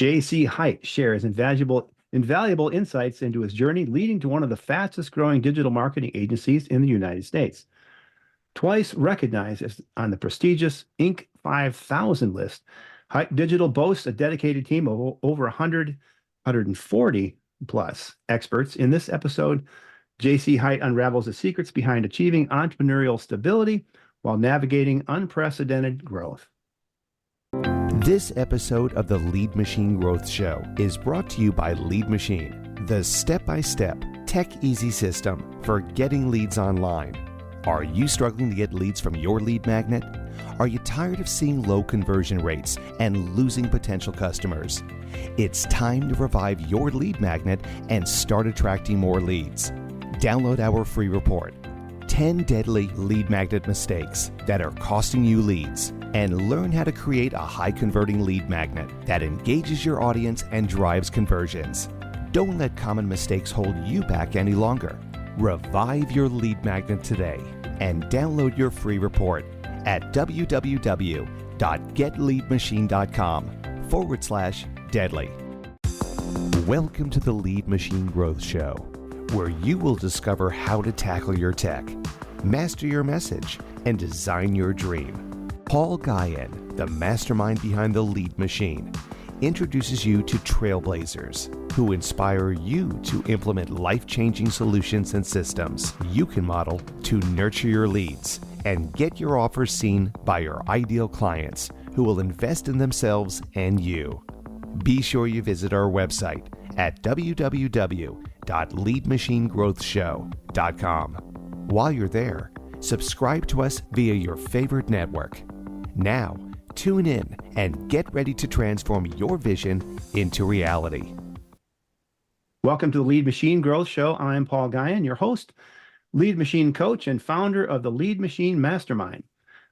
JC Hite shares invaluable insights into his journey leading to one of the fastest growing digital marketing agencies in the United States. Twice recognized on the prestigious Inc. 5000 list, Hite Digital boasts a dedicated team of over 140 plus experts. In this episode, JC Hite unravels the secrets behind achieving entrepreneurial stability while navigating unprecedented growth. This episode of the Lead Machine Growth Show is brought to you by Lead Machine, the step-by-step, tech-easy system for getting leads online. Are you struggling to get leads from your lead magnet? Are you tired of seeing low conversion rates and losing potential customers? It's time to revive your lead magnet and start attracting more leads. Download our free report, 10 Deadly Lead Magnet Mistakes That Are Costing You Leads, and learn how to create a high-converting lead magnet that engages your audience and drives conversions. Don't let common mistakes hold you back any longer. Revive your lead magnet today and download your free report at www.getleadmachine.com/deadly. Welcome to the Lead Machine Growth Show, where you will discover how to tackle your tech, master your message, and design your dream. Paul Guyon, the mastermind behind the Lead Machine, introduces you to trailblazers who inspire you to implement life-changing solutions and systems you can model to nurture your leads and get your offers seen by your ideal clients who will invest in themselves and you. Be sure you visit our website at www.leadmachinegrowthshow.com. While you're there, subscribe to us via your favorite network. Now, tune in and get ready to transform your vision into reality. Welcome to the Lead Machine Growth Show. I'm Paul Guyon, your host, lead machine coach, and founder of the Lead Machine Mastermind.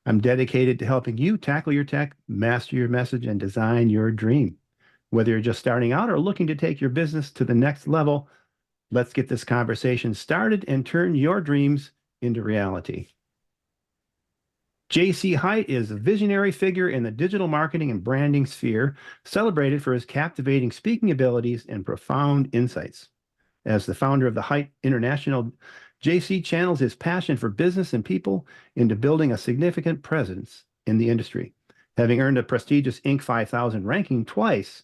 I'm dedicated to helping you tackle your tech, master your message, and design your dream. Whether you're just starting out or looking to take your business to the next level, let's get this conversation started and turn your dreams into reality. JC Hite is a visionary figure in the digital marketing and branding sphere, celebrated for his captivating speaking abilities and profound insights. As the founder of the Hite International, JC channels his passion for business and people into building a significant presence in the industry. Having earned a prestigious Inc. 5000 ranking twice,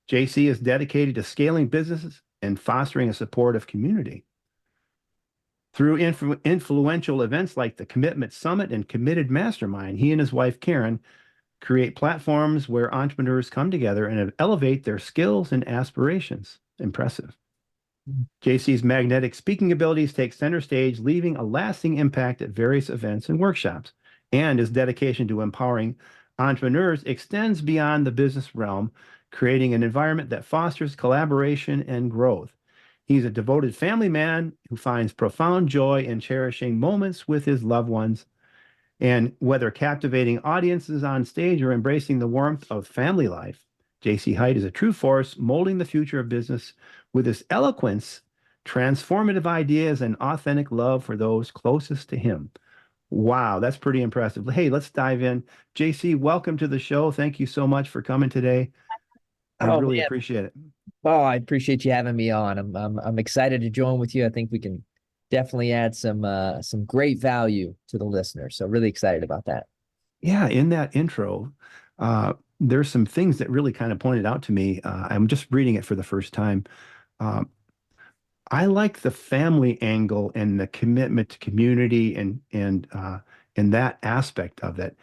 JC is dedicated to scaling businesses and fostering a supportive community. Through influential events like the Commitment Summit and Committed Mastermind, he and his wife, Karen, create platforms where entrepreneurs come together and elevate their skills and aspirations. Impressive. JC's magnetic speaking abilities take center stage, leaving a lasting impact at various events and workshops, and his dedication to empowering entrepreneurs extends beyond the business realm, creating an environment that fosters collaboration and growth. He's a devoted family man who finds profound joy in cherishing moments with his loved ones. And whether captivating audiences on stage or embracing the warmth of family life, JC Hite is a true force molding the future of business with his eloquence, transformative ideas, and authentic love for those closest to him. Wow, that's pretty impressive. Hey, let's dive in. JC, welcome to the show. Thank you so much for coming today. I really appreciate it. Oh, I appreciate you having me on. I'm excited to join with you. I think we can definitely add some great value to the listeners. So really excited about that. Yeah, in that intro, there's some things that really kind of pointed out to me. I'm just reading it for the first time. I like the family angle and the commitment to community and that aspect of it.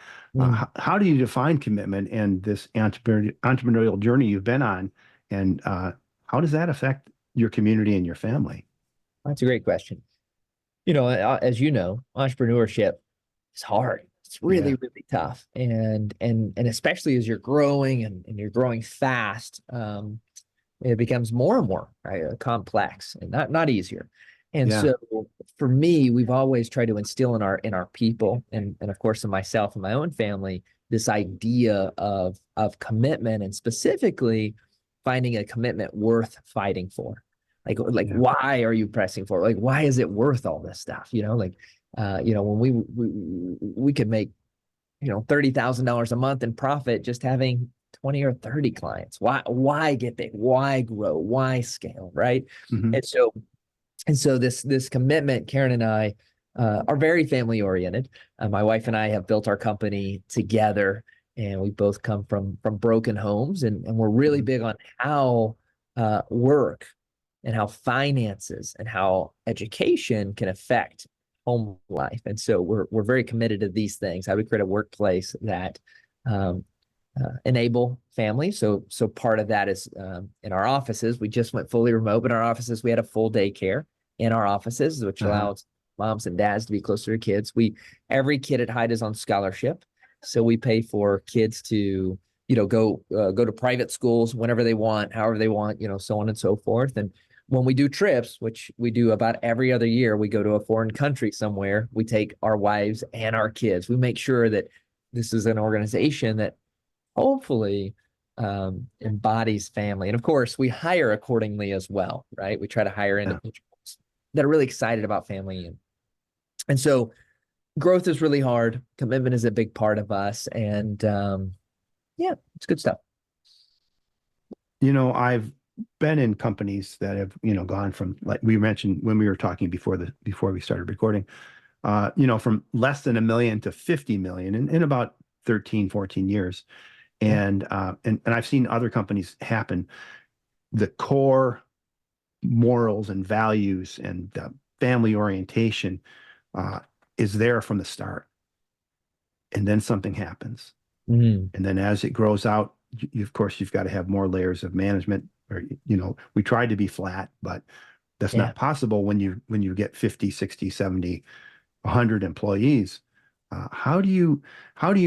How do you define commitment and this entrepreneurial journey you've been on? And how does that affect your community and your family? That's a great question. You know, as you know, entrepreneurship is hard. It's really, really tough. And especially as you're growing and you're growing fast, it becomes more and more complex and not easier. And so for me, we've always tried to instill in our people and of course in myself and my own family, this idea of commitment, and specifically finding a commitment worth fighting for. Like why are you pressing for? Like, why is it worth all this stuff? You know, like, when we could make, $30,000 a month in profit just having 20 or 30 clients? Why get big? Why grow? Why scale? Right. Mhm. And so this commitment, Karen and I are very family oriented. My wife and I have built our company together, and we both come from broken homes, and we're really big on how work and how finances and how education can affect home life. And so we're very committed to these things. How do we create a workplace that enable family? So part of that is in our offices. We just went fully remote, but in our offices we had a full daycare in our offices, which allows moms and dads to be closer to kids. Every kid at Hite is on scholarship, so we pay for kids to go to private schools whenever they want, however they want, so on and so forth. And when we do trips, which we do about every other year, we go to a foreign country somewhere, we take our wives and our kids. We make sure that this is an organization that hopefully embodies family. And of course, we hire accordingly as well, right? We try to hire individuals that are really excited about family. And so growth is really hard. Commitment is a big part of us. And yeah, it's good stuff. I've been in companies that have, gone from, like we mentioned when we were talking before we started recording, from less than $1 million to 50 million in about 13, 14 years. And I've seen other companies happen. The core morals and values and family orientation is there from the start. And then something happens. And then as it grows out, of course, you've got to have more layers of management. Or, we tried to be flat, but that's not possible when you get 50, 60, 70, 100 employees. How do you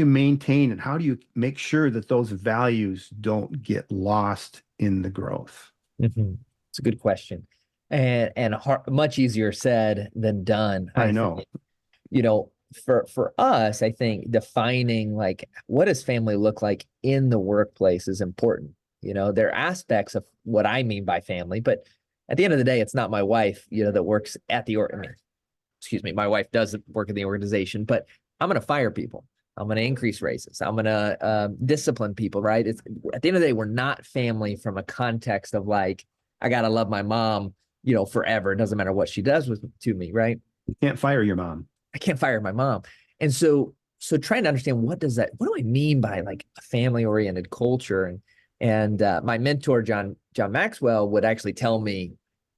maintain and how do you make sure that those values don't get lost in the growth? It's a good question, and much easier said than done. I know. For us, I think defining like what does family look like in the workplace is important. There are aspects of what I mean by family, but at the end of the day, it's not my wife, that works at the excuse me, my wife does work in the organization, but I'm going to fire people. I'm going to increase raises. I'm going to discipline people, right? It's at the end of the day, we're not family from a context of like, I got to love my mom, forever. It doesn't matter what she does to me, right? You can't fire your mom. I can't fire my mom. And so trying to understand what do I mean by like a family oriented culture? And my mentor, John Maxwell, would actually tell me,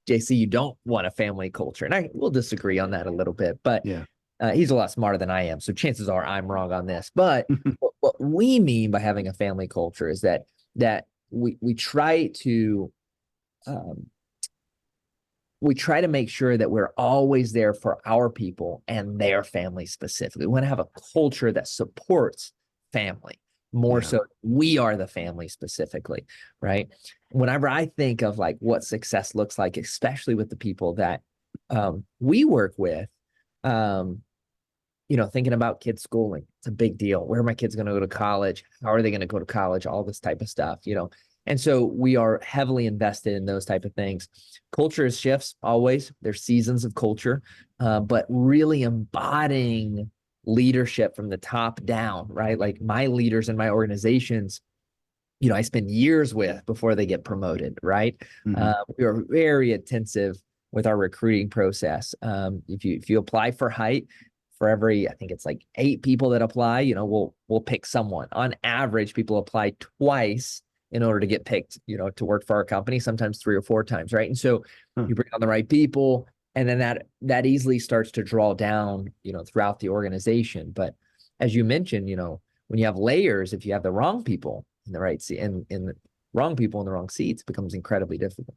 JC, you don't want a family culture. And I will disagree on that a little bit, but he's a lot smarter than I am. So chances are I'm wrong on this. But what we mean by having a family culture is that we try to make sure that we're always there for our people and their family specifically. We want to have a culture that supports family more so we are the family specifically, right? Whenever I think of like what success looks like, especially with the people that we work with, thinking about kids schooling, it's a big deal. Where are my kids going to go to college? How are they going to go to college? All this type of stuff, And so we are heavily invested in those type of things. Culture shifts always. There's seasons of culture, but really embodying leadership from the top down, right? Like my leaders in my organizations, I spend years with before they get promoted, right? We are very intensive with our recruiting process. If you apply for Hite, for every, I think it's like 8 people that apply, we'll pick someone. On average, people apply twice in order to get picked, to work for our company, sometimes 3 or 4 times, right? And so you bring on the right people, and then that easily starts to draw down, throughout the organization. But as you mentioned, when you have layers, if you have the wrong people in the right seat and the wrong people in the wrong seats, it becomes incredibly difficult,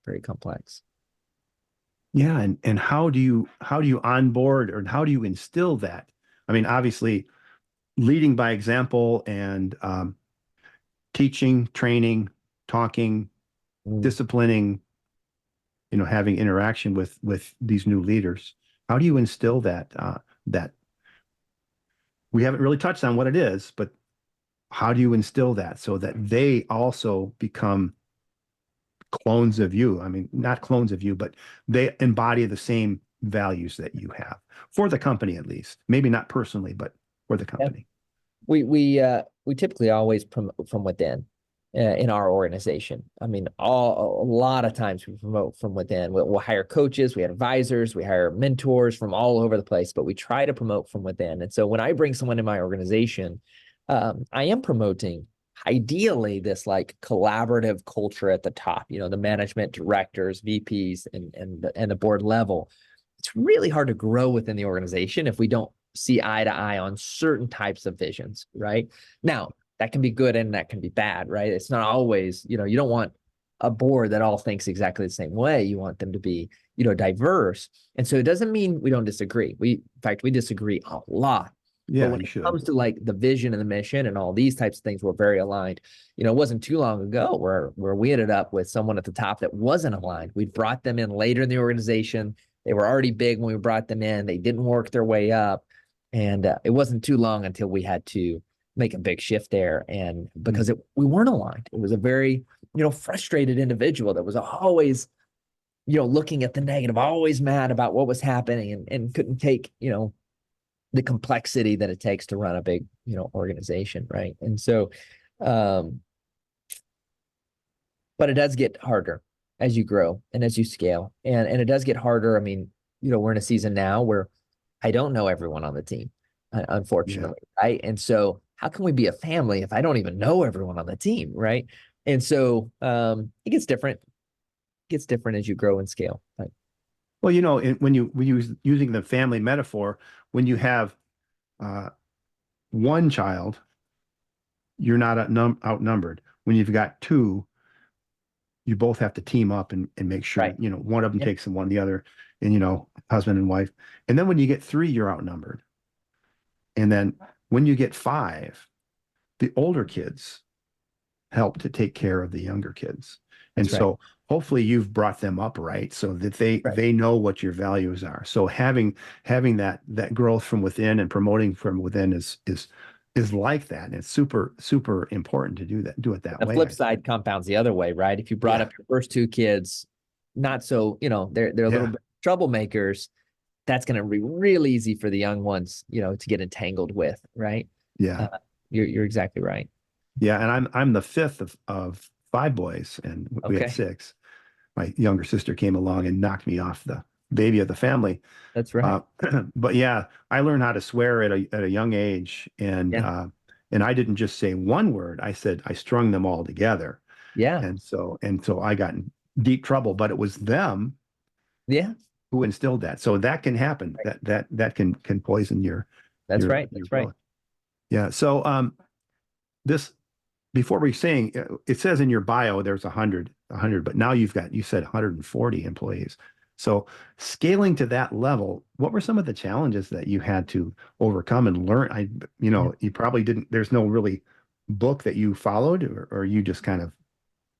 very complex. Yeah, and how do you onboard or how do you instill that? I mean, obviously, leading by example and teaching, training, talking, disciplining, having interaction with these new leaders. How do you instill that? That we haven't really touched on what it is, but how do you instill that so that they also become clones of you? I mean, not clones of you, but they embody the same values that you have for the company, at least. Maybe not personally, but for the company. We we typically always promote from within in our organization. I mean, a lot of times we promote from within. We'll hire coaches, we have advisors, we hire mentors from all over the place, but we try to promote from within. And so when I bring someone in my organization, I am promoting ideally this like collaborative culture at the top, the management, directors, VPs, and the board level. It's really hard to grow within the organization if we don't see eye to eye on certain types of visions, right? Now, that can be good and that can be bad, right? It's not always, you don't want a board that all thinks exactly the same way. You want them to be, diverse. And so it doesn't mean we don't disagree. In fact, we disagree a lot. Yeah, but when it comes to like the vision and the mission and all these types of things, we're very aligned. It wasn't too long ago where we ended up with someone at the top that wasn't aligned. We brought them in later in the organization. They were already big when we brought them in. They didn't work their way up. And it wasn't too long until we had to make a big shift there. And because we weren't aligned, it was a very, frustrated individual that was always, looking at the negative, always mad about what was happening and couldn't take, the complexity that it takes to run a big, organization. Right. And so, but it does get harder as you grow and as you scale. And it does get harder. I mean, we're in a season now where I don't know everyone on the team, unfortunately. Yeah. Right. And so how can we be a family if I don't even know everyone on the team? Right. And so it gets different. It gets different as you grow and scale. Right? Well, when you use using the family metaphor, when you have one child, you're not outnumbered. When you've got two, you both have to team up and make sure, right. One of them takes the one, the other, and, husband and wife. And then when you get three, you're outnumbered. And then when you get five, the older kids help to take care of the younger kids. And That's so right. hopefully you've brought them up right so that they know what your values are. So having that growth from within and promoting from within is like that. And it's super, super important to do it that way. The flip side compounds the other way, right? If you brought up your first two kids, not so, they're a little bit troublemakers, that's going to be really easy for the young ones, to get entangled with, right? Yeah. You're exactly right. Yeah. And I'm the fifth of five boys, and we had six. My younger sister came along and knocked me off the baby of the family. That's right. But yeah, I learned how to swear at a young age, and I didn't just say one word. I strung them all together. Yeah. And so I got in deep trouble, but it was them who instilled that. So that can happen. Right. That can poison your. That's your, right. That's right. Yeah. So this, before we're saying, it says in your bio there's 100, but now you said 140 employees. So scaling to that level, what were some of the challenges that you had to overcome and learn? You probably didn't, there's no really book that you followed, or you just kind of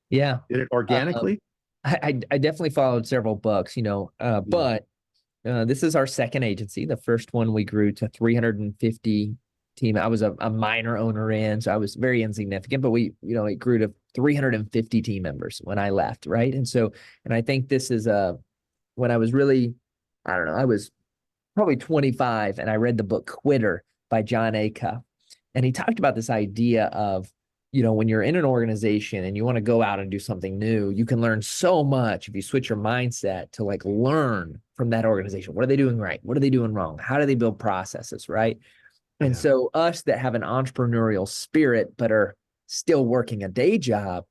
did it organically? I definitely followed several books, but this is our second agency. The first one we grew to 350 team. I was a minor owner in, so I was very insignificant, but it grew to 350 team members when I left. Right. And I think this is when I was really, I don't know, I was probably 25 and I read the book Quitter by John Acuff. And he talked about this idea of, when you're in an organization and you want to go out and do something new, you can learn so much if you switch your mindset to like learn from that organization. What are they doing right? What are they doing wrong? How do they build processes? Right. And so us that have an entrepreneurial spirit, but are still working a day job,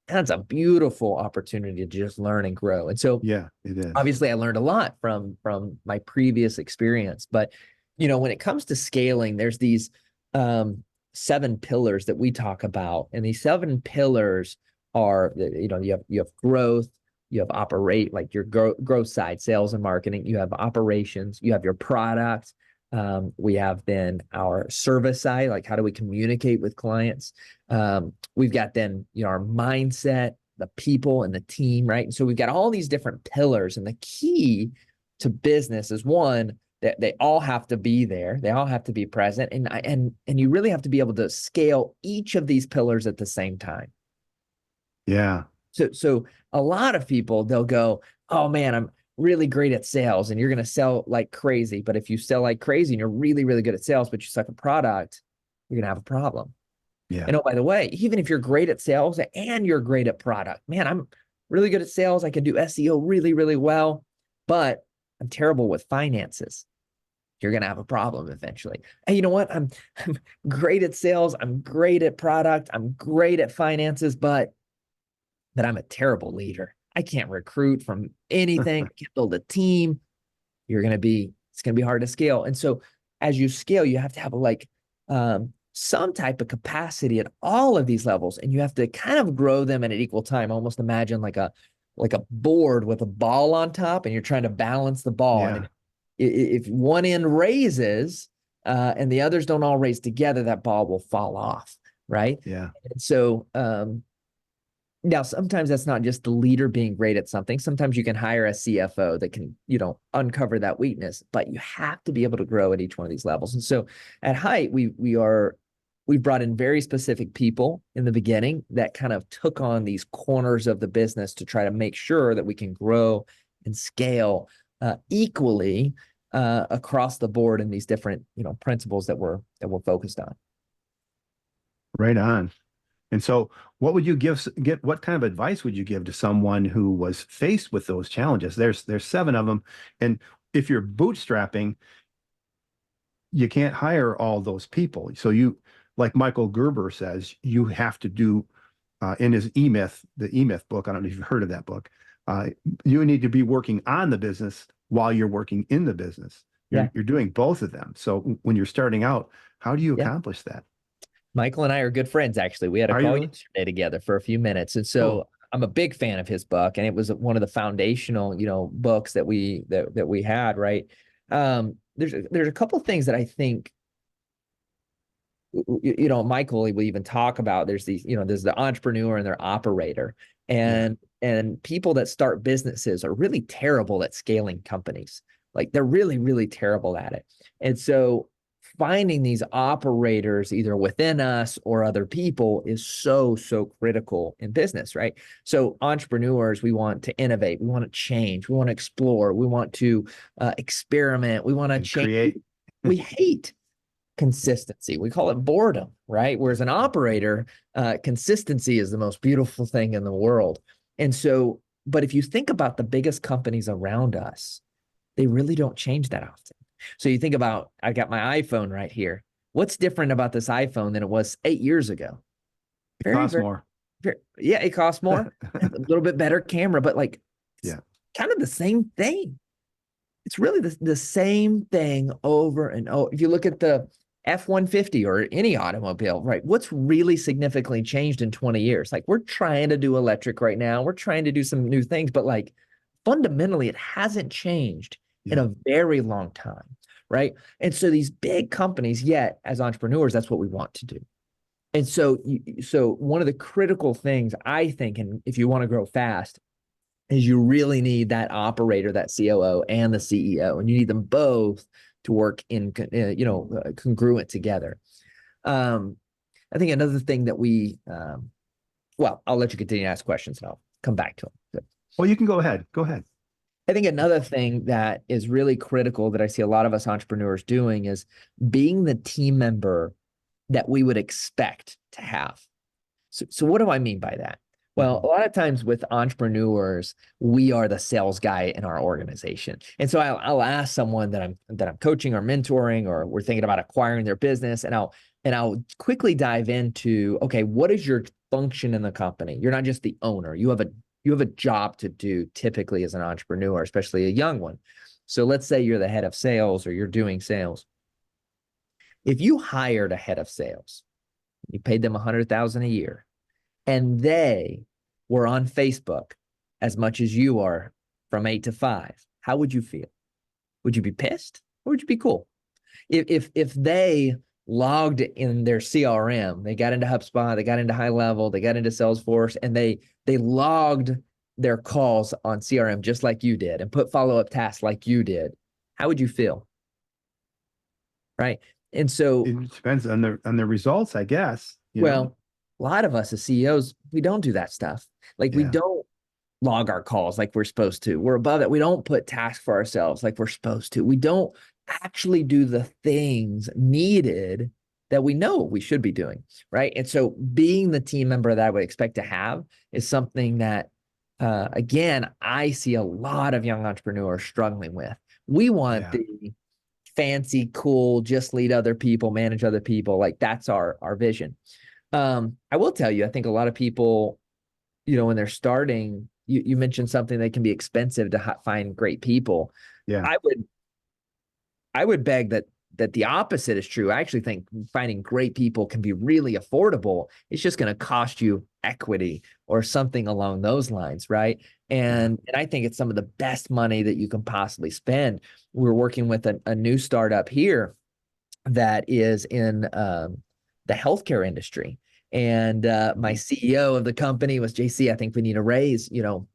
that's a beautiful opportunity to just learn and grow. And so it is. Obviously I learned a lot from my previous experience, but when it comes to scaling, there's these 7 pillars that we talk about. And these 7 pillars are, you have growth, you have operate, like your growth side, sales and marketing, you have operations, you have your product. We have then our service side, like how do we communicate with clients? We've got then, our mindset, the people and the team, right? And so we've got all these different pillars, and the key to business is one, that they all have to be there. They all have to be present. And you really have to be able to scale each of these pillars at the same time. Yeah. So a lot of people, they'll go, oh man, I'm really great at sales, and you're going to sell like crazy. But if you sell like crazy and you're really, really good at sales, but you suck at product, you're going to have a problem. Yeah. And oh, by the way, even if you're great at sales and you're great at product, man, I'm really good at sales. I can do SEO really, really well, but I'm terrible with finances. You're going to have a problem eventually. And you know what? I'm great at sales. I'm great at product. I'm great at finances, but I'm a terrible leader. I can't recruit from anything. I can't build a team. It's going to be hard to scale. And so as you scale, you have to have some type of capacity at all of these levels, and you have to kind of grow them at an equal time. Almost imagine like a board with a ball on top, and you're trying to balance the ball. Yeah. And if one end raises and the others don't all raise together, that ball will fall off, right? Yeah. And so now sometimes that's not just the leader being great at something. Sometimes you can hire a CFO that can, uncover that weakness, but you have to be able to grow at each one of these levels. And so at Hite, we've brought in very specific people in the beginning that kind of took on these corners of the business to try to make sure that we can grow and scale equally across the board in these different, principles that we're focused on. Right on. And so what would you what kind of advice would you give to someone who was faced with those challenges? There's 7 of them. And if you're bootstrapping, you can't hire all those people. So you, like Michael Gerber says, you have to do in his the E-Myth book, I don't know if you've heard of that book, you need to be working on the business while you're working in the business. You're doing both of them. So when you're starting out, how do you accomplish that? Michael and I are good friends, actually. We had a call yesterday together for a few minutes. And so I'm a big fan of his book, and it was one of the foundational, books that we had, right? There's a couple of things that I think, Michael will even talk about. There's there's the entrepreneur and their operator. And people that start businesses are really terrible at scaling companies. Like they're really, really terrible at it. And so finding these operators either within us or other people is so critical in business, right? So entrepreneurs, we want to innovate, we want to change, we want to explore, we want to experiment, we want to change. We hate consistency. We call it boredom, right? Whereas an operator, consistency is the most beautiful thing in the world. And so, but if you think about the biggest companies around us, they really don't change that often. So you think about, I got my iPhone right here. What's different about this iPhone than it was 8 years ago? It costs more. It costs more. A little bit better camera, but kind of the same thing. It's really the same thing over and over. If you look at the F-150 or any automobile, right? What's really significantly changed in 20 years? Like we're trying to do electric right now. We're trying to do some new things, but like fundamentally, it hasn't changed in a very long time, right? And so these big companies, yet as entrepreneurs, that's what we want to do. And so, one of the critical things I think, and if you want to grow fast, is you really need that operator, that COO, and the CEO, and you need them both to work in, congruent together. I think another thing that I'll let you continue to ask questions, and I'll come back to them. Well, you can go ahead. Go ahead. I think another thing that is really critical that I see a lot of us entrepreneurs doing is being the team member that we would expect to have. So what do I mean by that? Well, a lot of times with entrepreneurs, we are the sales guy in our organization. And so I'll ask someone that I'm coaching or mentoring, or we're thinking about acquiring their business, and I'll quickly dive into, okay, what is your function in the company? You're not just the owner. You have a job to do typically as an entrepreneur, especially a young one. So let's say you're the head of sales or you're doing sales. If you hired a head of sales, you paid them $100,000 a year, and they were on Facebook as much as you are from 8 to 5, how would you feel? Would you be pissed or would you be cool? If they logged in their CRM, they got into HubSpot, they got into High Level, they got into Salesforce, and they logged their calls on CRM just like you did and put follow-up tasks like you did, how would you feel? Right? And so it depends on the results, I guess. A lot of us as CEOs, we don't do that stuff. Like we don't log our calls like we're supposed to. We're above it. We don't put tasks for ourselves like we're supposed to. We don't actually do the things needed that we know we should be doing, right? And so being the team member that I would expect to have is something that, again, I see a lot of young entrepreneurs struggling with. We want the fancy, cool, just lead other people, manage other people. Like that's our vision. I will tell you, I think a lot of people, when they're starting, you mentioned something that can be expensive to find great people. Yeah. I would beg that the opposite is true. I actually think finding great people can be really affordable. It's just going to cost you equity or something along those lines, right? And I think it's some of the best money that you can possibly spend. We're working with a new startup here that is in the healthcare industry. And my CEO of the company was, JC, I think we need to raise, $1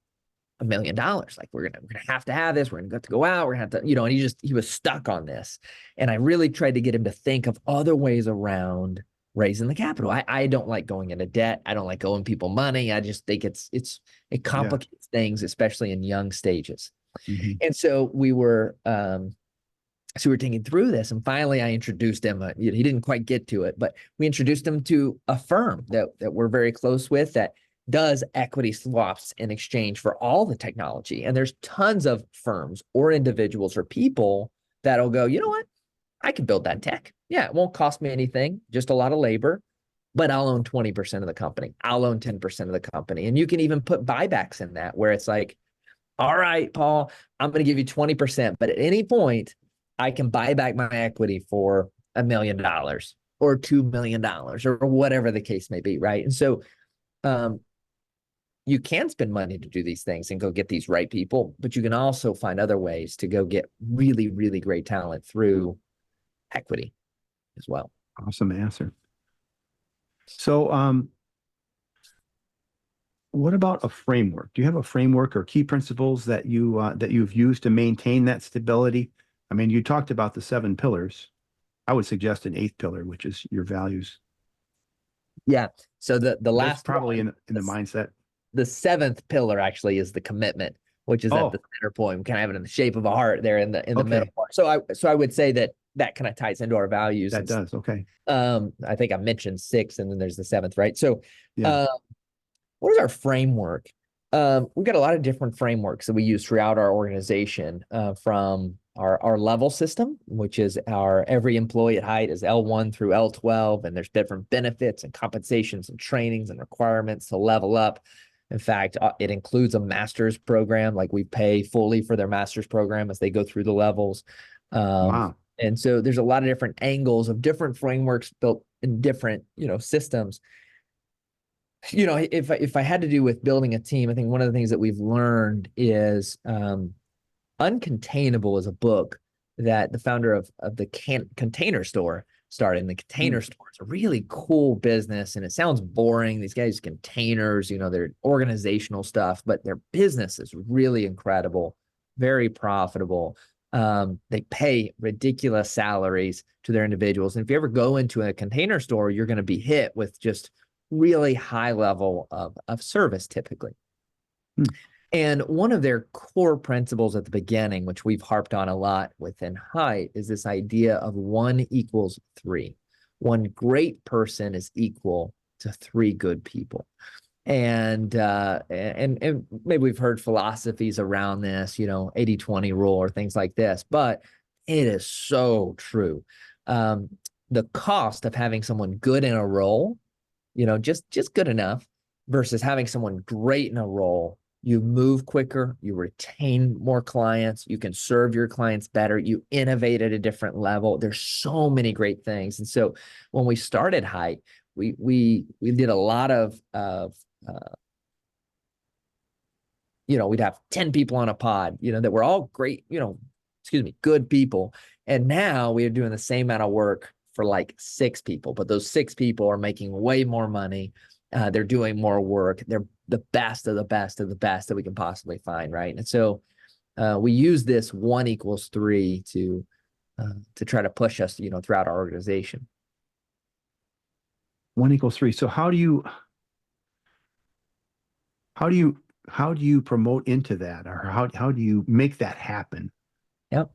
million. Like we're gonna have this. We're gonna have to go out. We're gonna have to, and he was stuck on this. And I really tried to get him to think of other ways around raising the capital. I don't like going into debt. I don't like owing people money. I just think it complicates things, especially in young stages. Mm-hmm. And so we were thinking through this, and finally I introduced him. He didn't quite get to it, but we introduced him to a firm that we're very close with that does equity swaps in exchange for all the technology. And there's tons of firms or individuals or people that'll go, you know what? I can build that tech. Yeah, it won't cost me anything, just a lot of labor, but I'll own 20% of the company. I'll own 10% of the company. And you can even put buybacks in that where it's like, all right, Paul, I'm going to give you 20%, but at any point I can buy back my equity for $1 million or $2 million or whatever the case may be. Right. And so, you can spend money to do these things and go get these right people, but you can also find other ways to go get really, really great talent through equity as well. Awesome answer. So, what about a framework? Do you have a framework or key principles that you've used to maintain that stability? I mean, you talked about the 7 pillars. I would suggest an 8th pillar, which is your values. Yeah. So the last That's probably in the mindset. The 7th pillar actually is the commitment, which is at the center point. We kind of have it in the shape of a heart there in the middle part. So I would say that kind of ties into our values. That does. Okay. I think I mentioned 6 and then there's the 7th, right? So yeah. What is our framework? We've got a lot of different frameworks that we use throughout our organization, from our level system, which is every employee at Hite is L1 through L12, and there's different benefits and compensations and trainings and requirements to level up. In fact, it includes a master's program, like we pay fully for their master's program as they go through the levels. Wow. And so there's a lot of different angles of different frameworks built in different, systems. If I had to do with building a team, I think one of the things that we've learned is Uncontainable is a book that the founder of the Container Store started. And the Container Store is a really cool business, and it sounds boring. These guys, containers, they're organizational stuff, but their business is really incredible, very profitable. They pay ridiculous salaries to their individuals. And if you ever go into a container store, you're going to be hit with just really high level of service typically. And one of their core principles at the beginning, which we've harped on a lot within Hite, is this idea of 1 equals 3. One great person is equal to 3 good people. And maybe we've heard philosophies around this, 80-20 rule or things like this, but it is so true. The cost of having someone good in a role, just good enough, versus having someone great in a role, you move quicker, you retain more clients, you can serve your clients better, you innovate at a different level. There's so many great things. And so when we started Hite, we did a lot of we'd have 10 people on a pod, that were all great, good people. And now we are doing the same amount of work for like 6 people, but those 6 people are making way more money. They're doing more work. They're the best of the best of the best that we can possibly find, right? And so we use this 1 equals 3 to try to push us, throughout our organization. 1 equals 3. So how do you promote into that, or how do you make that happen? Yep.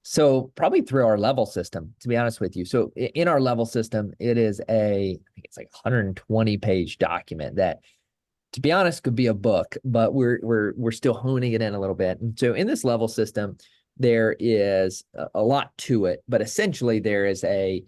So probably through our level system, to be honest with you. So in our level system, it is I think it's like 120 page document that, to be honest, could be a book, but we're still honing it in a little bit. And so in this level system, there is a lot to it, but essentially there is a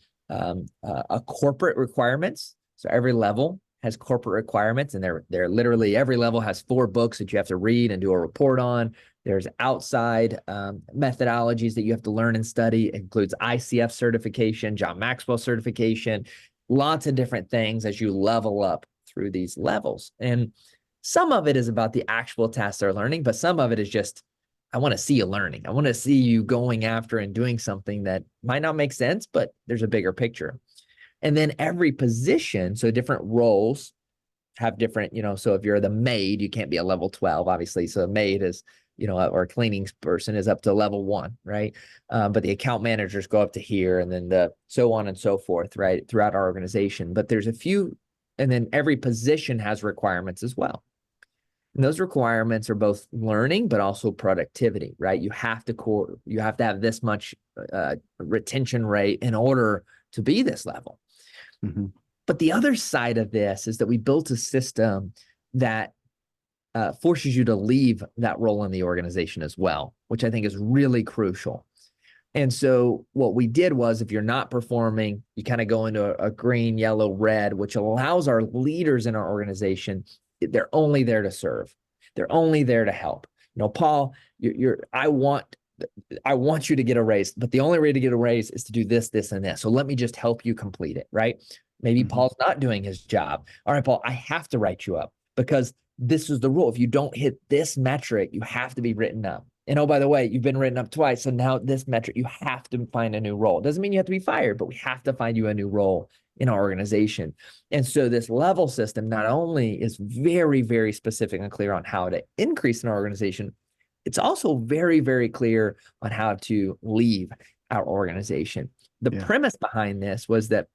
corporate requirements. So every level has corporate requirements, and they're literally, every level has 4 books that you have to read and do a report on. There's outside methodologies that you have to learn and study. It includes ICF certification, John Maxwell certification, lots of different things as you level up through these levels. And some of it is about the actual tasks they're learning, but some of it is just, I want to see you learning. I want to see you going after and doing something that might not make sense, but there's a bigger picture. And then every position, so different roles have different, so if you're the maid, you can't be a level 12, obviously. So a maid is, or a cleaning person is up to level 1, right? But the account managers go up to here, and then so on and so forth, right? Throughout our organization. But there's a few, and then every position has requirements as well. And those requirements are both learning, but also productivity, right? You have to have this much retention rate in order to be this level. Mm-hmm. But the other side of this is that we built a system that forces you to leave that role in the organization as well, which I think is really crucial. And so what we did was, if you're not performing, you kind of go into a green, yellow, red, which allows our leaders in our organization, they're only there to serve. They're only there to help. Paul, I want you to get a raise, but the only way to get a raise is to do this, this, and this. So let me just help you complete it, right? Maybe Paul's not doing his job. All right, Paul, I have to write you up because this is the rule. If you don't hit this metric, you have to be written up. And oh, by the way, you've been written up twice. So now this metric, you have to find a new role. It doesn't mean you have to be fired, but we have to find you a new role in our organization. And so this level system not only is very, very specific and clear on how to increase in our organization, it's also very, very clear on how to leave our organization. The premise behind this was that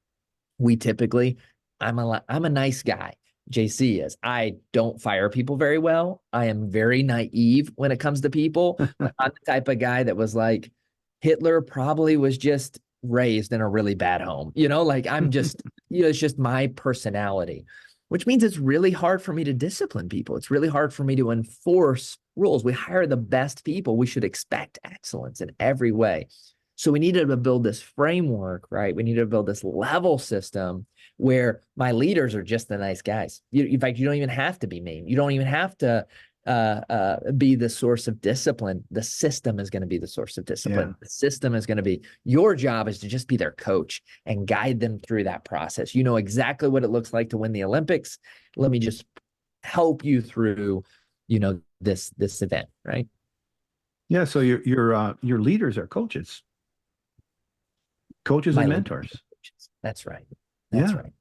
we typically, I'm a nice guy. JC is. I don't fire people very well. I am very naive when it comes to people. I'm the type of guy that was like, Hitler probably was just raised in a really bad home. I'm just, it's just my personality, which means it's really hard for me to discipline people. It's really hard for me to enforce rules. We hire the best people. We should expect excellence in every way. So we needed to build this framework, right? We needed to build this level system where my leaders are just the nice guys. In fact, you don't even have to be mean. You don't even have to be the source of discipline. The system is going to be the source of discipline. Yeah. The system is going to be, your job is to just be their coach and guide them through that process. You know exactly what it looks like to win the Olympics. Let me just help you through, this event, right? Yeah. So your leaders are coaches and mentors. That's right. That's right.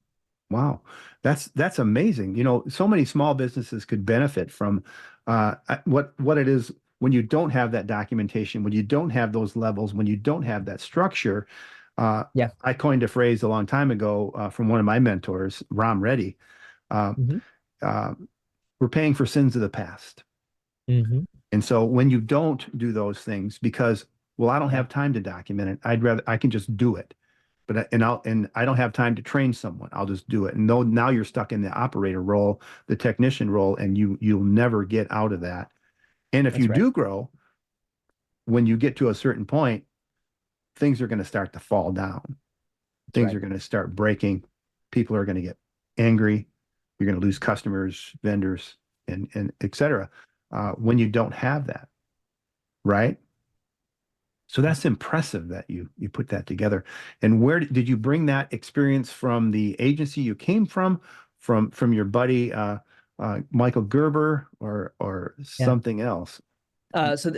Wow. That's amazing. So many small businesses could benefit from what it is when you don't have that documentation, when you don't have those levels, when you don't have that structure. I coined a phrase a long time ago from one of my mentors, Ram Reddy. We're paying for sins of the past. Mm-hmm. And so when you don't do those things because, I don't have time to document it. I can just do it. But I don't have time to train someone. I'll just do it. And now you're stuck in the operator role, the technician role, and you'll never get out of that. And if you do grow, when you get to a certain point, things are going to start to fall down. Things are going to start breaking. People are going to get angry. You're going to lose customers, vendors, and et cetera, when you don't have that, right? So that's impressive that you put that together. And where did you bring that experience from? The agency you came from your buddy Michael Gerber, or something else? So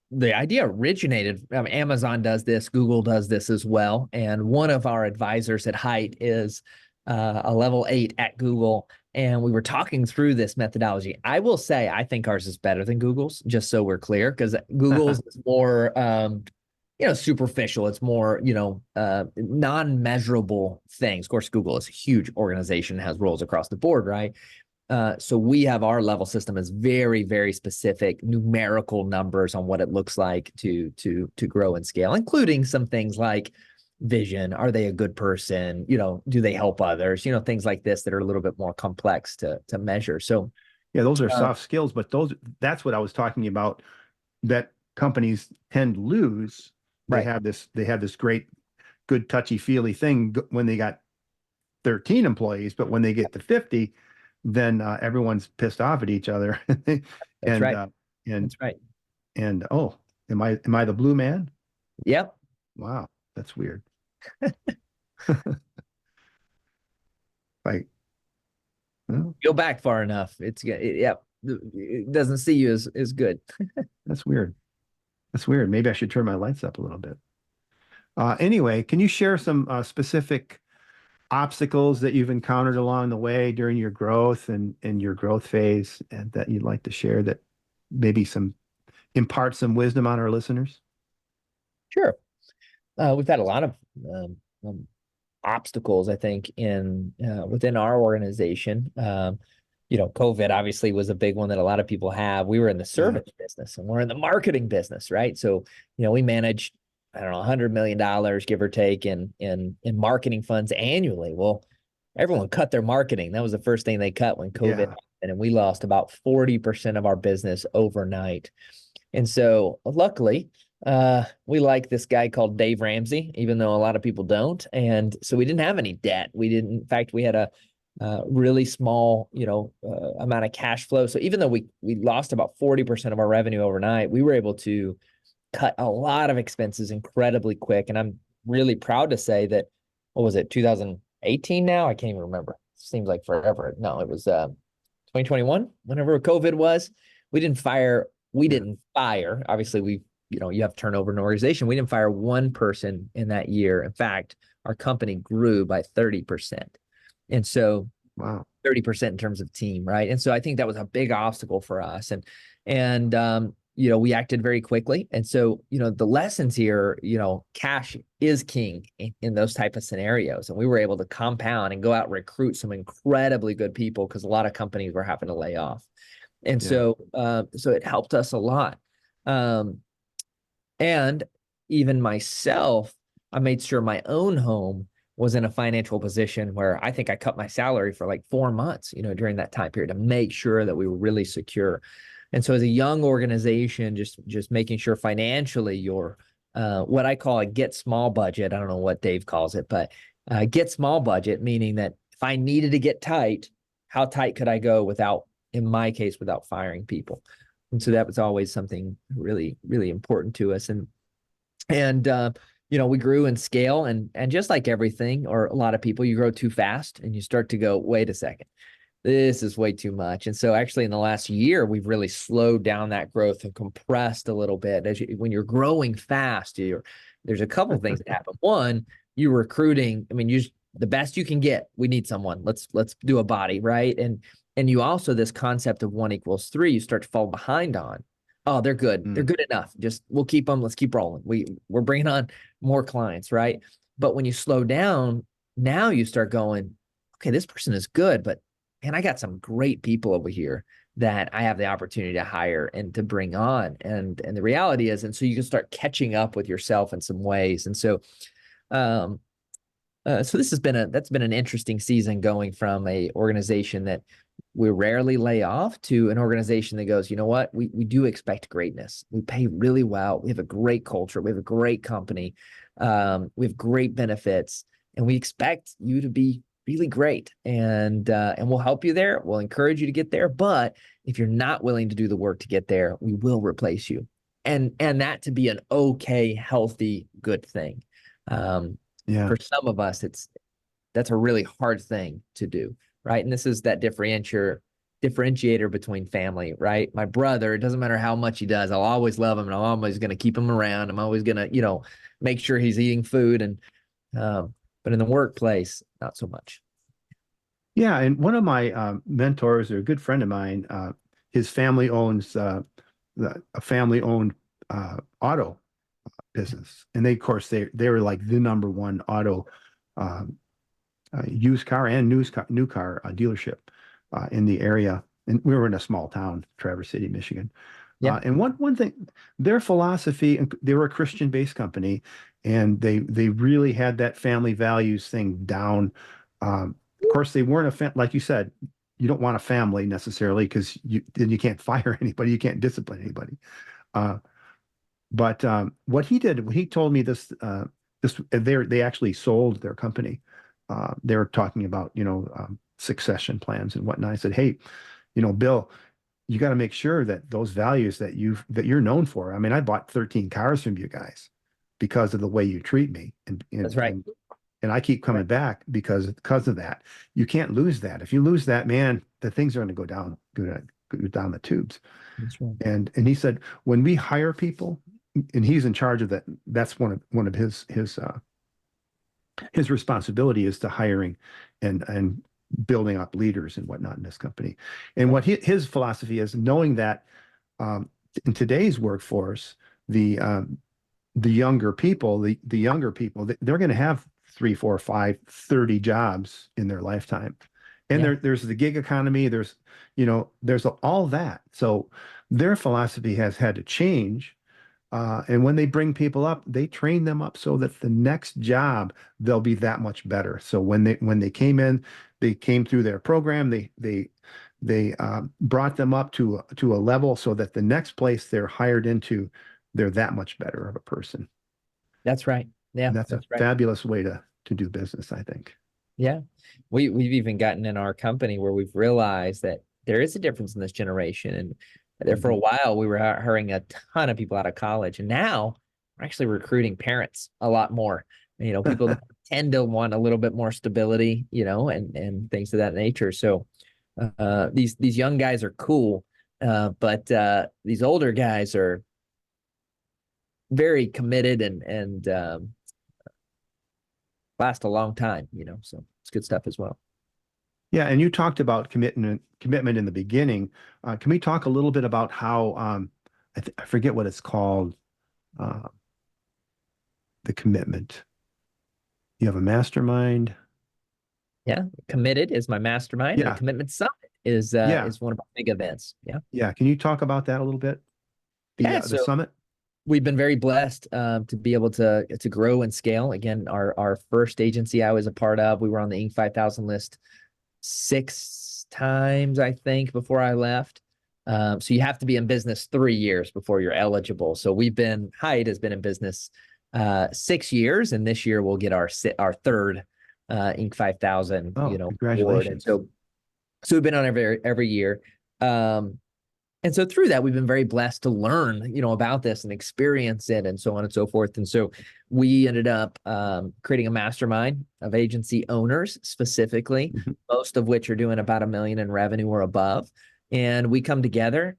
the idea originated. Amazon does this, Google does this as well, and one of our advisors at Hite is a level 8 at Google. And we were talking through this methodology. I will say, I think ours is better than Google's, just so we're clear, because Google's is more, superficial. It's more, non-measurable things. Of course, Google is a huge organization, has roles across the board, right? So we have our level system is very, very specific numerical numbers on what it looks like to grow and scale, including some things like vision. Are they a good person? Do they help others? Things like this that are a little bit more complex to measure. So Yeah, those are soft skills, but that's what I was talking about, that companies tend to lose. They right. have this great, good, touchy-feely thing when they got 13 employees, but when they get to 50, then everyone's pissed off at each other. That's and right. and That's right. and oh, am I the blue man? Yep. Wow, that's weird. Like, well, Go back far enough. Yep. It doesn't see you as good. that's weird. That's weird. Maybe I should turn my lights up a little bit. Anyway, can you share some specific obstacles that you've encountered along the way during your growth and your growth phase, and that you'd like to share, that maybe impart some wisdom on our listeners? Sure. We've had a lot of obstacles, I think, in within our organization. COVID obviously was a big one that a lot of people have. We were in the service business and we're in the marketing business, right? So, we managed, I don't know, $100 million, give or take, in marketing funds annually. Well, everyone cut their marketing. That was the first thing they cut when COVID happened, and we lost about 40% of our business overnight. And so, luckily, we like this guy called Dave Ramsey, even though a lot of people don't. And so we didn't have any debt. In fact, we had a really small, amount of cash flow. So even though we lost about 40% of our revenue overnight, we were able to cut a lot of expenses incredibly quick. And I'm really proud to say that, what was it, 2018 now? I can't even remember. It seems like forever. No, it was 2021, whenever COVID was. We didn't fire. Obviously, you have turnover in an organization. We didn't fire one person in that year. In fact, our company grew by 30%. And so, wow, 30% in terms of team, right? And so I think that was a big obstacle for us. And we acted very quickly. And so, the lessons here, cash is king in those type of scenarios. And we were able to compound and go out and recruit some incredibly good people, because a lot of companies were having to lay off. And so it helped us a lot. And even myself, I made sure my own home was in a financial position where I think I cut my salary for like 4 months, during that time period, to make sure that we were really secure. And so as a young organization, just making sure financially you're what I call a get small budget. I don't know what Dave calls it, but get small budget, meaning that if I needed to get tight, how tight could I go without, in my case, without firing people? And so that was always something really, really important to us. And we grew in scale, and just like everything, or a lot of people, you grow too fast and you start to go, wait a second, this is way too much. And so actually in the last year, we've really slowed down that growth and compressed a little bit. When you're growing fast, there's a couple of things that happen. One, you're recruiting. I mean, the best you can get. We need someone. Let's do a body, right? And you also, this concept of 1 = 3, you start to fall behind on. Oh, they're good. They're good enough. Just, we'll keep them. Let's keep rolling. We're bringing on more clients, right? But when you slow down, now you start going, okay, this person is good, but man, I got some great people over here that I have the opportunity to hire and to bring on. And the reality is, and so you can start catching up with yourself in some ways. And so, so that's been an interesting season, going from a organization that we rarely lay off to an organization that goes, you know what, we do expect greatness. We pay really well. We have a great culture. We have a great company. We have great benefits, and we expect you to be really great. And we'll help you there. We'll encourage you to get there. But if you're not willing to do the work to get there, we will replace you. And that to be an okay, healthy, good thing. For some of us, that's a really hard thing to do, right? And this is that differentiator between family, right? My brother, it doesn't matter how much he does, I'll always love him, and I'm always going to keep him around. I'm always going to, make sure he's eating food. And but in the workplace, not so much. Yeah, and one of my mentors, or a good friend of mine, his family owns a family-owned auto business, and they, of course, they were like the number one auto used car and new car dealership. in the area. And we were in a small town, Traverse City, Michigan. Yeah. And one thing, their philosophy, and they were a Christian-based company, and they really had that family values thing down. Of course, they weren't like you said, you don't want a family necessarily because then you can't fire anybody, you can't discipline anybody. But what he did, when he told me this, they actually sold their company. They were talking about, succession plans and whatnot. I said, hey, Bill, you got to make sure that those values that you're known for. I mean, I bought 13 cars from you guys because of the way you treat me. That's right. And I keep coming back because of that. You can't lose that. If you lose that, man, the things are going to go down the tubes. That's right. And he said, when we hire people, and he's in charge of that, that's one of his responsibility is to hiring and building up leaders and whatnot in this company. And what his philosophy is, knowing that in today's workforce, the younger people, they're going to have 3, 4, 5, 30 jobs in their lifetime. And there's the gig economy, there's all that. So their philosophy has had to change. And when they bring people up, they train them up so that the next job, they'll be that much better. So when they came in, they came through their program, they brought them up to a level so that the next place they're hired into, they're that much better of a person. That's right. Yeah. And that's a fabulous way to do business, I think. Yeah. We've even gotten in our company where we've realized that there is a difference in this generation. And there for a while, we were hiring a ton of people out of college. And now we're actually recruiting parents a lot more. People tend to want a little bit more stability, and things of that nature. So these young guys are cool, but these older guys are very committed and last a long time, so it's good stuff as well. Yeah, and you talked about commitment in the beginning. Can we talk a little bit about how I forget what it's called, the commitment? You have a mastermind. Yeah, Committed is my mastermind. Yeah. And Commitment Summit is one of our big events. Yeah. Yeah. Can you talk about that a little bit? The summit. We've been very blessed to be able to grow and scale. Again, our first agency I was a part of, we were on the Inc. 5000 list 6 times, I think, before I left. So you have to be in business 3 years before you're eligible. So Hite has been in business 6 years, and this year we'll get our third Inc. 5000. Congratulations! Award. And so we've been on every year. And so through that, we've been very blessed to learn, about this and experience it and so on and so forth. And so we ended up creating a mastermind of agency owners specifically, most of which are doing about $1 million in revenue or above. And we come together.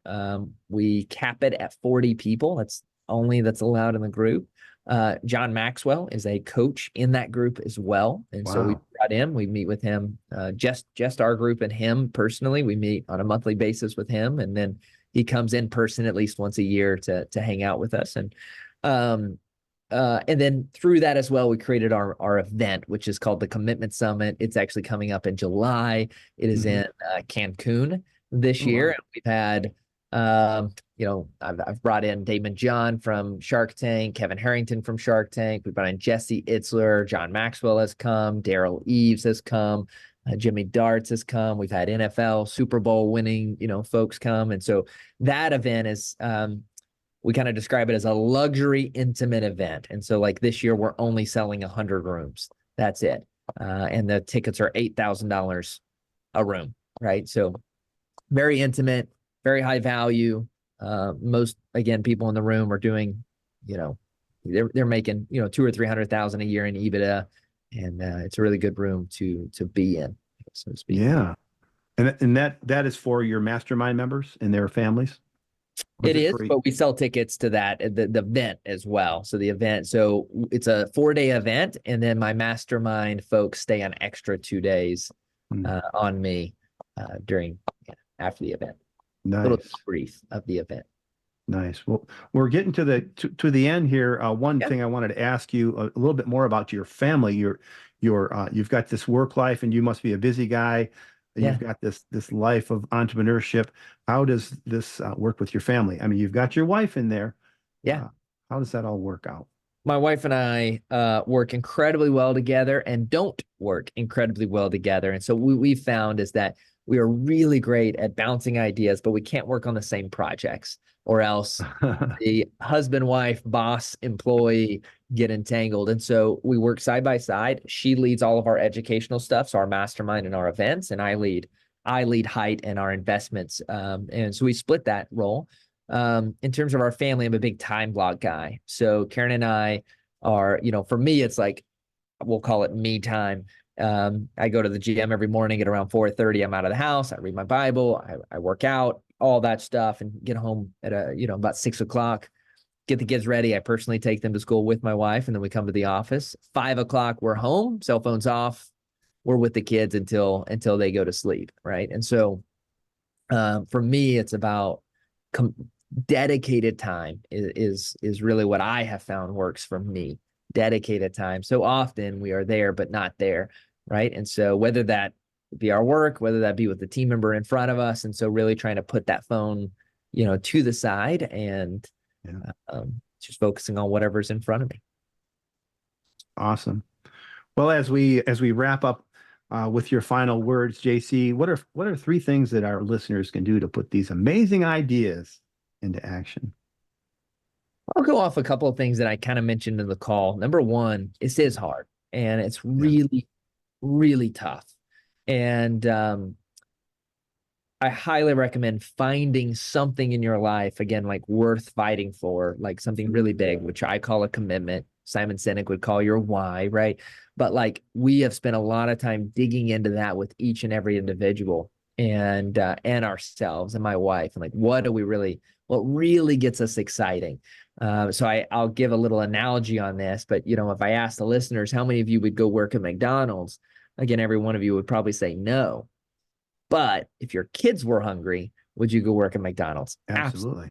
We cap it at 40 people. That's allowed in the group. John Maxwell is a coach in that group as well. And so we brought him, we meet with him, just our group and him personally. We meet on a monthly basis with him. And then he comes in person at least once a year to hang out with us. And then through that as well, we created our event, which is called the Commitment Summit. It's actually coming up in July. It is in Cancun this year. And we've had, I've brought in Damon John from Shark Tank, Kevin Harrington from Shark Tank. We've brought in Jesse Itzler, John Maxwell has come, Daryl Eves has come, Jimmy Darts has come. We've had NFL Super Bowl winning, folks come. And so that event is, we kind of describe it as a luxury intimate event. And so like this year, we're only selling 100 rooms. That's it. And the tickets are $8,000 a room, right? So very intimate, very high value. Most, again, people in the room are doing, they're making, 200,000 or 300,000 a year in EBITDA. And it's a really good room to be in, so to speak. Yeah. And that is for your mastermind members and their families? It is, but we sell tickets to that, the event as well. So the event, so it's a 4-day event, and then my mastermind folks stay an extra 2 days on me after the event. Nice. A little brief of the event. Nice. Well, we're getting to the end here. One thing I wanted to ask you a little bit more about your family. You've got this work life, and you must be a busy guy. You've got this life of entrepreneurship. How does this work with your family? I mean, you've got your wife in there. Yeah. How does that all work out? My wife and I work incredibly well together and don't work incredibly well together. And so we've found is that we are really great at bouncing ideas, but we can't work on the same projects, or else the husband, wife, boss, employee get entangled. And so we work side by side. She leads all of our educational stuff, so our mastermind and our events, and I lead Hite and our investments. And so we split that role. In terms of our family, I'm a big time block guy. So Karen and I are, for me, it's like, we'll call it me time. I go to the gym every morning at around 4:30. I'm out of the house. I read my Bible. I work out, all that stuff, and get home at about 6 o'clock. Get the kids ready. I personally take them to school with my wife, and then we come to the office. 5 o'clock, we're home. Cell phones off. We're with the kids until they go to sleep, right? And so, for me, it's about dedicated time is really what I have found works for me. Dedicated time. So often we are there, but not there, right? And so whether that be our work, whether that be with the team member in front of us, and so really trying to put that phone, to the side and just focusing on whatever's in front of me. Awesome. Well, as we wrap up with your final words, JC, what are 3 things that our listeners can do to put these amazing ideas into action? I'll go off a couple of things that I kind of mentioned in the call. Number one, it is hard, and it's really, really tough. And I highly recommend finding something in your life, again, like worth fighting for, like something really big, which I call a commitment. Simon Sinek would call your why, right? But like, we have spent a lot of time digging into that with each and every individual and ourselves and my wife, and like, what really gets us exciting. So I'll give a little analogy on this, but if I ask the listeners, how many of you would go work at McDonald's? Again, every one of you would probably say no. But if your kids were hungry, would you go work at McDonald's? Absolutely.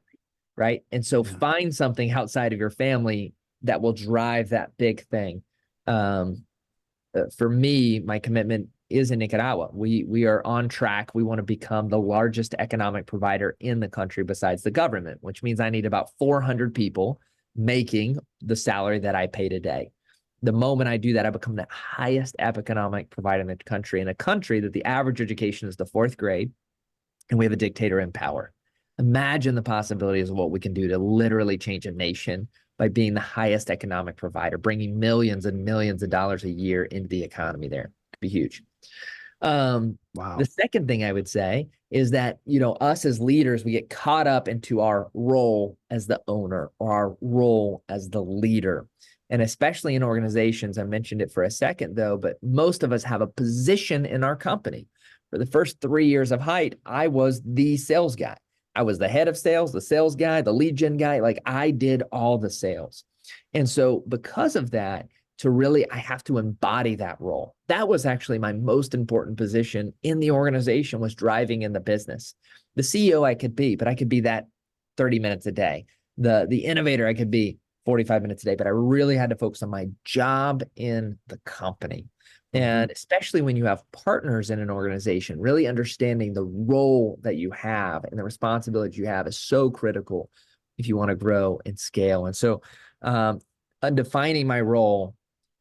Right. And so find something outside of your family that will drive that big thing. For me, my commitment is in Nicaragua. We are on track. We want to become the largest economic provider in the country besides the government, which means I need about 400 people making the salary that I pay today. The moment I do that, I become the highest economic provider in the country, in a country that the average education is the 4th grade, and we have a dictator in power. Imagine the possibilities of what we can do to literally change a nation by being the highest economic provider, bringing millions and millions of dollars a year into the economy there. Could be huge. Wow. The second thing I would say is that, us as leaders, we get caught up into our role as the owner or our role as the leader. And especially in organizations, I mentioned it for a second though, but most of us have a position in our company. For the first 3 years of Hite, I was the sales guy. I was the head of sales, the sales guy, the lead gen guy. Like, I did all the sales. And so because of that, I have to embody that role. That was actually my most important position in the organization, was driving in the business. The CEO I could be, but I could be that 30 minutes a day. The innovator I could be 45 minutes a day, but I really had to focus on my job in the company. And especially when you have partners in an organization, really understanding the role that you have and the responsibility you have is so critical if you want to grow and scale. And so defining my role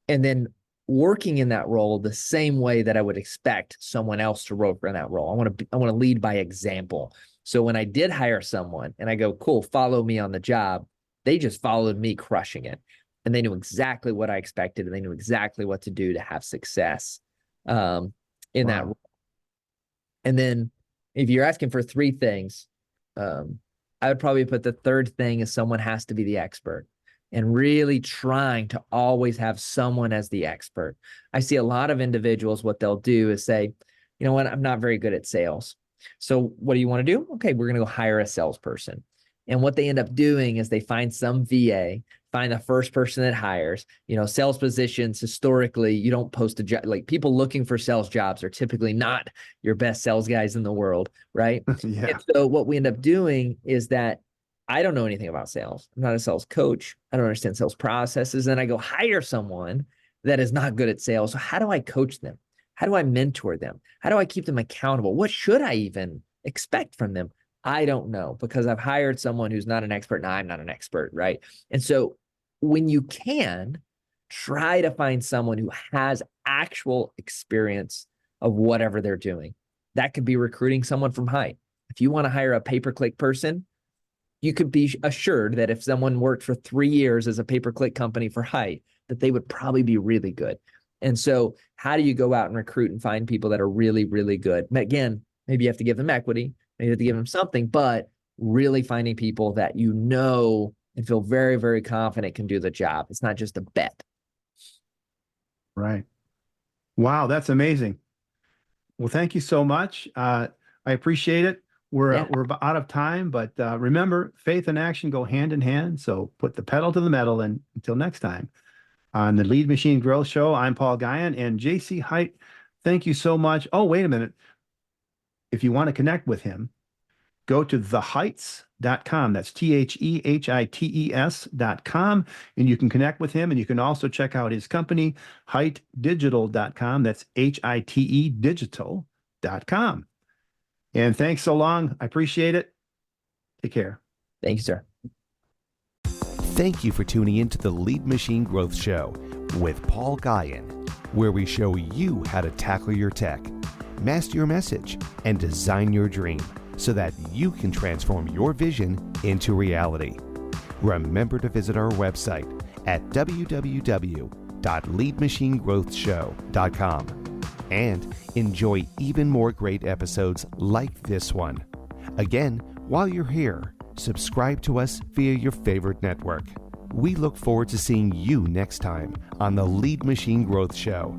and then working in that role the same way that I would expect someone else to work in that role. I want to lead by example. So when I did hire someone and I go, cool, follow me on the job, they just followed me crushing it. And they knew exactly what I expected, and they knew exactly what to do to have success in that role. And then if you're asking for 3 things, I would probably put the third thing is someone has to be the expert, and really trying to always have someone as the expert. I see a lot of individuals, what they'll do is say, you know what, I'm not very good at sales. So what do you want to do? Okay, we're going to go hire a salesperson. And what they end up doing is they find some VA, find the first person that hires. Sales positions, historically, you don't post a job. Like, people looking for sales jobs are typically not your best sales guys in the world, right? Yeah. And so what we end up doing is that I don't know anything about sales. I'm not a sales coach. I don't understand sales processes. And I go hire someone that is not good at sales. So how do I coach them? How do I mentor them? How do I keep them accountable? What should I even expect from them? I don't know, because I've hired someone who's not an expert and I'm not an expert, right? And so when you can, try to find someone who has actual experience of whatever they're doing. That could be recruiting someone from Hite. If you want to hire a pay-per-click person, you could be assured that if someone worked for 3 years as a pay-per-click company for Hite, that they would probably be really good. And so how do you go out and recruit and find people that are really, really good? Again, maybe you have to give them equity, maybe you have to give them something, but really finding people that you know and feel very, very confident can do the job. It's not just a bet. Right. Wow, that's amazing. Well, thank you so much. I appreciate it. We're out of time, but remember, faith and action go hand in hand. So put the pedal to the metal, and until next time on the Lead Machine Growth Show, I'm Paul Guyon and JC Hite. Thank you so much. Oh, wait a minute. If you want to connect with him, go to thehites.com. That's THEHITES.com. And you can connect with him. And you can also check out his company, HiteDigital.com. That's HITE digital.com. And thanks so long. I appreciate it. Take care. Thank you, sir. Thank you for tuning in to the Lead Machine Growth Show with Paul Guyon, where we show you how to tackle your tech, master your message, and design your dream so that you can transform your vision into reality. Remember to visit our website at www.leadmachinegrowthshow.com and enjoy even more great episodes like this one. Again, while you're here, subscribe to us via your favorite network. We look forward to seeing you next time on the Lead Machine Growth Show.